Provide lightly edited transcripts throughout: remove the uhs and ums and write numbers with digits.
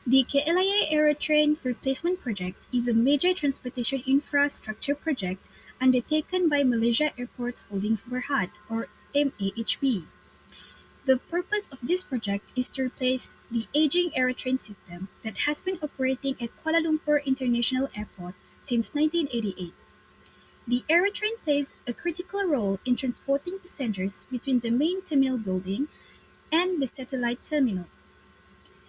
The KLIA Aerotrain Replacement Project is a major transportation infrastructure project undertaken by Malaysia Airports Holdings Berhad or MAHB. The purpose of this project is to replace the aging Aerotrain system that has been operating at Kuala Lumpur International Airport since 1988. The Aerotrain plays a critical role in transporting passengers between the main terminal building and the satellite terminal.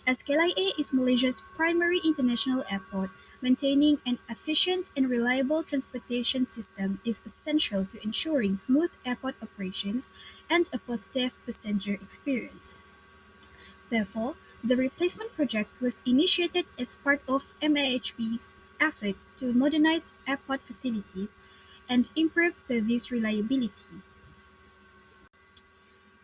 As KLIA is Malaysia's primary international airport, maintaining an efficient and reliable transportation system is essential to ensuring smooth airport operations and a positive passenger experience. Therefore, the replacement project was initiated as part of MAHB's efforts to modernize airport facilities and improve service reliability.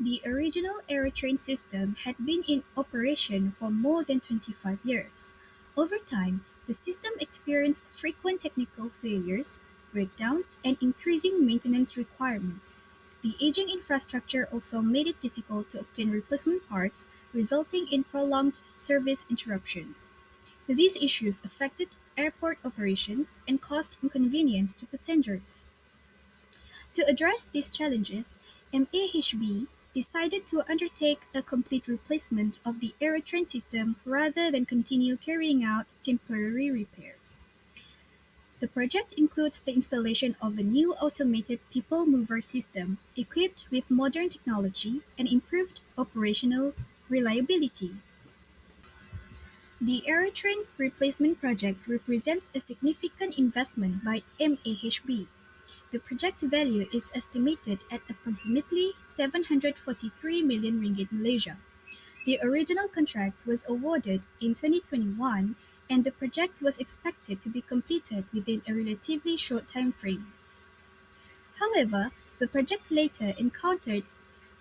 The original Aerotrain system had been in operation for more than 25 years. Over time, the system experienced frequent technical failures, breakdowns, and increasing maintenance requirements. The aging infrastructure also made it difficult to obtain replacement parts, resulting in prolonged service interruptions. These issues affected airport operations and caused inconvenience to passengers. To address these challenges, MAHB decided to undertake a complete replacement of the aerotrain system rather than continue carrying out temporary repairs. The project includes the installation of a new automated people mover system equipped with modern technology and improved operational reliability. The aerotrain replacement project represents a significant investment by MAHB. The project value is estimated at approximately 743 million ringgit Malaysia. The original contract was awarded in 2021 and the project was expected to be completed within a relatively short time frame. However, the project later encountered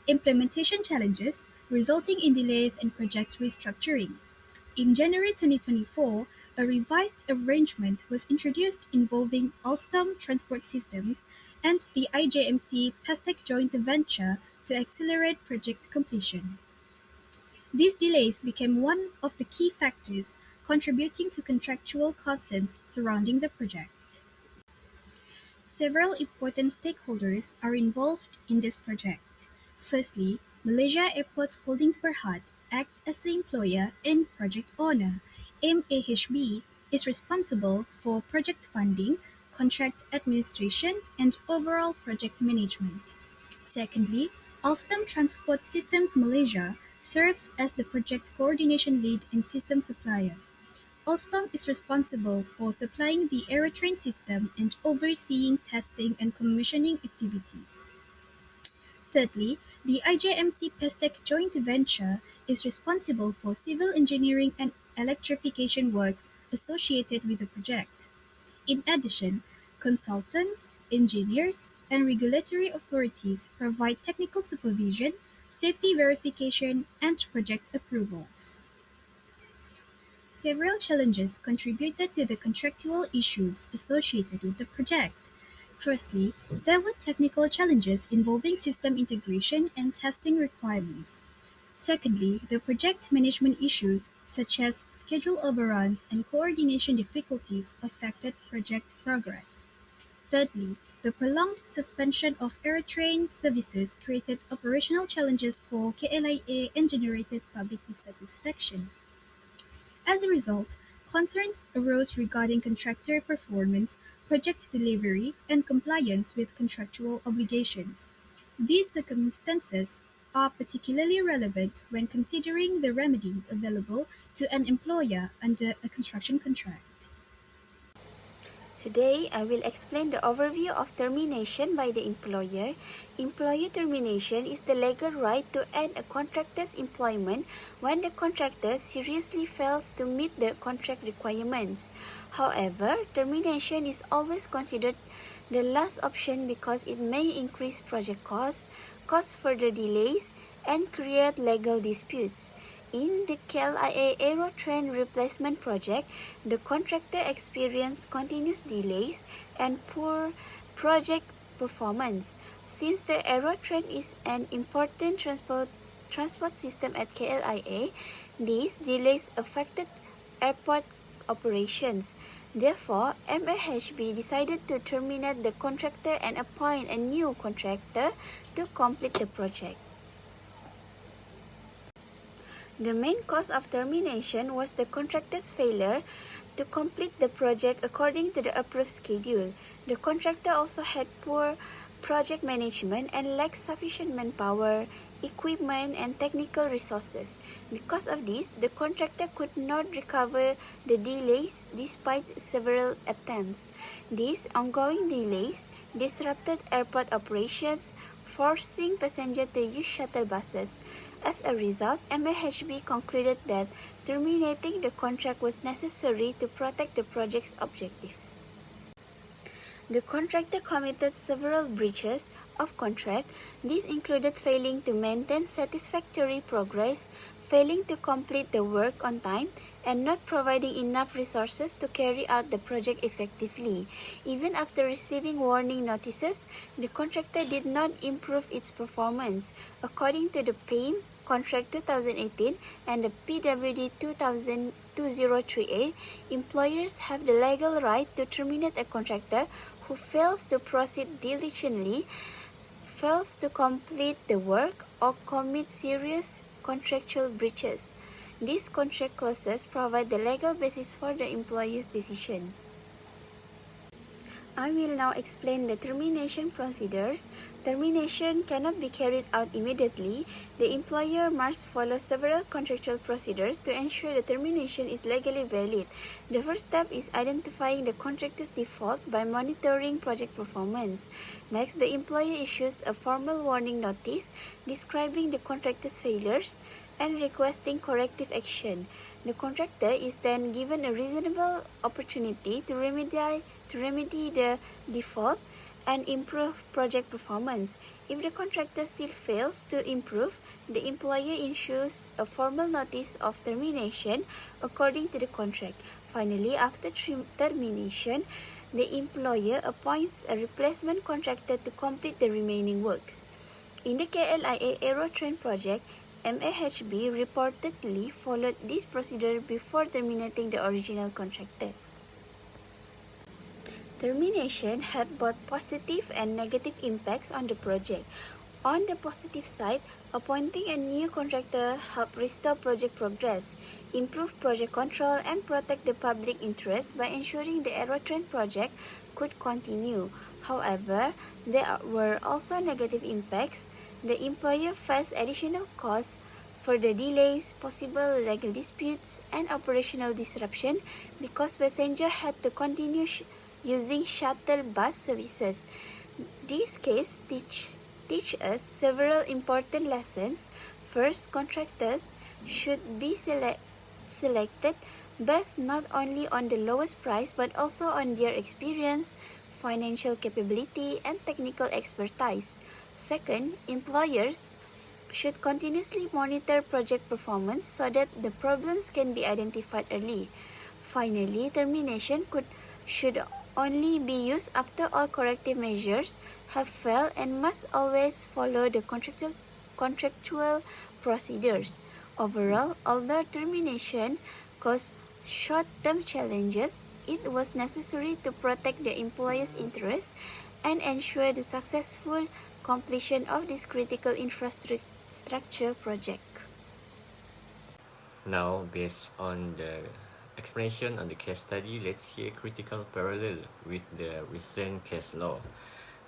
implementation challenges, resulting in delays and project restructuring. In January 2024, a revised arrangement was introduced involving Alstom Transport Systems and the IJMC Pastec joint venture to accelerate project completion. These delays became one of the key factors contributing to contractual concerns surrounding the project. Several important stakeholders are involved in this project. Firstly, Malaysia Airports Holdings Berhad acts as the employer and project owner. MAHB is responsible for project funding, contract administration, and overall project management. Secondly, Alstom Transport Systems Malaysia serves as the project coordination lead and system supplier. Alstom is responsible for supplying the aerotrain system and overseeing testing and commissioning activities. Thirdly, the IJMC Pestec joint venture is responsible for civil engineering and electrification works associated with the project. In addition, consultants, engineers, and regulatory authorities provide technical supervision, safety verification, and project approvals. Several challenges contributed to the contractual issues associated with the project. Firstly, there were technical challenges involving system integration and testing requirements. Secondly, the project management issues such as schedule overruns and coordination difficulties affected project progress. Thirdly, the prolonged suspension of airtrain services created operational challenges for KLIA and generated public dissatisfaction. As a result, concerns arose regarding contractor performance, project delivery, and compliance with contractual obligations. These circumstances are particularly relevant when considering the remedies available to an employer under a construction contract. Today, I will explain the overview of termination by the employer. Employee termination is the legal right to end a contractor's employment when the contractor seriously fails to meet the contract requirements. However, termination is always considered the last option because it may increase project costs, cause further delays, and create legal disputes. In the KLIA Aerotrain replacement project, the contractor experienced continuous delays and poor project performance. Since the Aerotrain is an important transport system at KLIA, these delays affected airport operations. Therefore, MAHB decided to terminate the contractor and appoint a new contractor to complete the project. The main cause of termination was the contractor's failure to complete the project according to the approved schedule. The contractor also had poor project management and lacked sufficient manpower, equipment, and technical resources. Because of this, the contractor could not recover the delays despite several attempts. These ongoing delays disrupted airport operations, forcing passengers to use shuttle buses. As a result, MAHB concluded that terminating the contract was necessary to protect the project's objectives. The contractor committed several breaches of contract. These included failing to maintain satisfactory progress, failing to complete the work on time, and not providing enough resources to carry out the project effectively. Even after receiving warning notices, the contractor did not improve its performance. According to the PAIM Contract 2018 and the PWD 2003A, employers have the legal right to terminate a contractor who fails to proceed diligently, fails to complete the work, or commits serious contractual breaches. These contract clauses provide the legal basis for the employer's decision. I will now explain the termination procedures. Termination cannot be carried out immediately. The employer must follow several contractual procedures to ensure the termination is legally valid. The first step is identifying the contractor's default by monitoring project performance. Next, the employer issues a formal warning notice describing the contractor's failures and requesting corrective action. The contractor is then given a reasonable opportunity to remedy the default and improve project performance. If the contractor still fails to improve, the employer issues a formal notice of termination according to the contract. Finally, after termination, the employer appoints a replacement contractor to complete the remaining works. In the KLIA Aerotrain project, MAHB reportedly followed this procedure before terminating the original contractor. Termination had both positive and negative impacts on the project. On the positive side, appointing a new contractor helped restore project progress, improve project control, and protect the public interest by ensuring the Aerotrain project could continue. However, there were also negative impacts. The employer faced additional costs for the delays, possible legal disputes, and operational disruption because passengers had to continue using shuttle bus services. This case teach us several important lessons. First, contractors should be selected based not only on the lowest price but also on their experience, financial capability, and technical expertise. Second, employers should continuously monitor project performance so that the problems can be identified early. Finally, termination should only be used after all corrective measures have failed and must always follow the contractual procedures. Overall, although termination caused short-term challenges, it was necessary to protect the employer's interests and ensure the successful completion of this critical infrastructure project. Now, based on the explanation on the case study, let's see a critical parallel with the recent case law,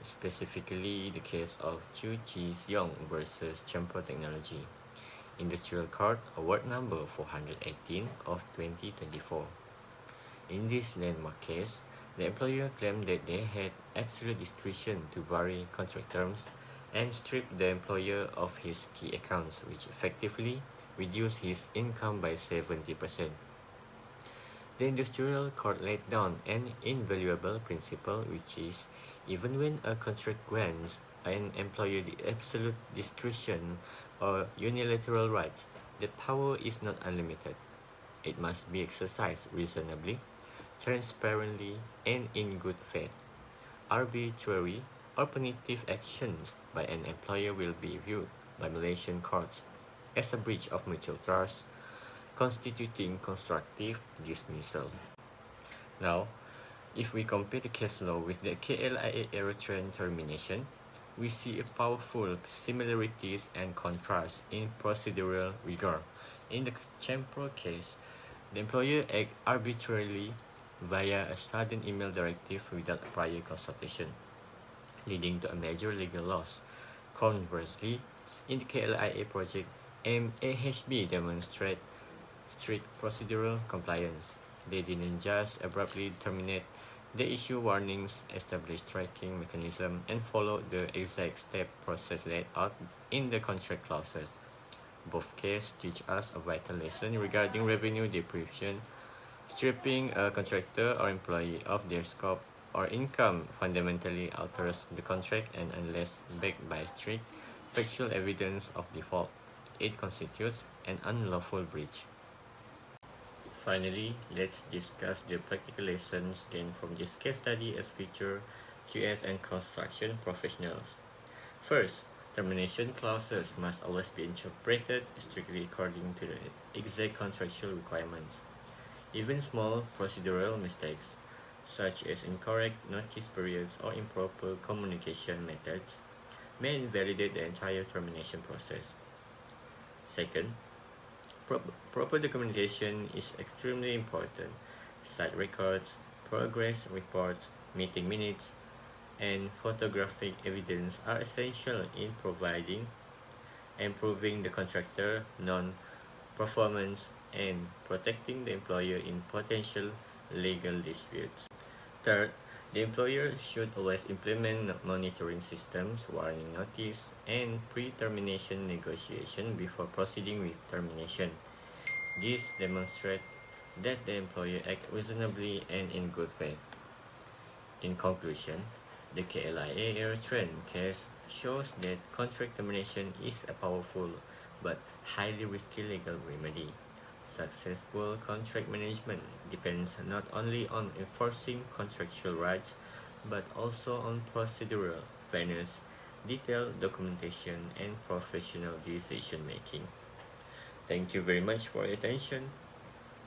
specifically the case of Chu Chi-seong versus Champo Technology, Industrial Court, Award Number 418 of 2024. In this landmark case, the employer claimed that they had absolute discretion to vary contract terms and strip the employer of his key accounts, which effectively reduced his income by 70%. The industrial court laid down an invaluable principle, which is, even when a contract grants an employer the absolute discretion or unilateral rights, that power is not unlimited. It must be exercised reasonably, transparently, and in good faith. Arbitrary or punitive actions by an employer will be viewed by Malaysian courts as a breach of mutual trust, constituting constructive dismissal. Now, if we compare the case law with the KLIA error trend termination, we see a powerful similarities and contrast in procedural rigor. In the Champro case, the employer acted arbitrarily via a sudden email directive without prior consultation, leading to a major legal loss. Conversely, in the KLIA project, MAHB demonstrated strict procedural compliance. They didn't just abruptly terminate, they issue warnings, establish tracking mechanism, and follow the exact step process laid out in the contract clauses. Both cases teach us a vital lesson regarding revenue deprivation. Stripping a contractor or employee of their scope or income fundamentally alters the contract, and unless backed by strict factual evidence of default, it constitutes an unlawful breach. Finally, let's discuss the practical lessons gained from this case study as future QS and construction professionals. First, termination clauses must always be interpreted strictly according to the exact contractual requirements. Even small procedural mistakes, such as incorrect notice periods or improper communication methods, may invalidate the entire termination process. Second, proper documentation is extremely important. Site records, progress reports, meeting minutes, and photographic evidence are essential in providing and proving the contractor non-performance and protecting the employer in potential legal disputes. Third, the employer should always implement monitoring systems, warning notice, and pre-termination negotiation before proceeding with termination. This demonstrates that the employer acts reasonably and in good faith. In conclusion, the KLIA error trend case shows that contract termination is a powerful but highly risky legal remedy. Successful contract management depends not only on enforcing contractual rights but also on procedural fairness, detailed documentation, and professional decision making. Thank you very much for your attention.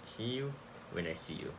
See you when I see you.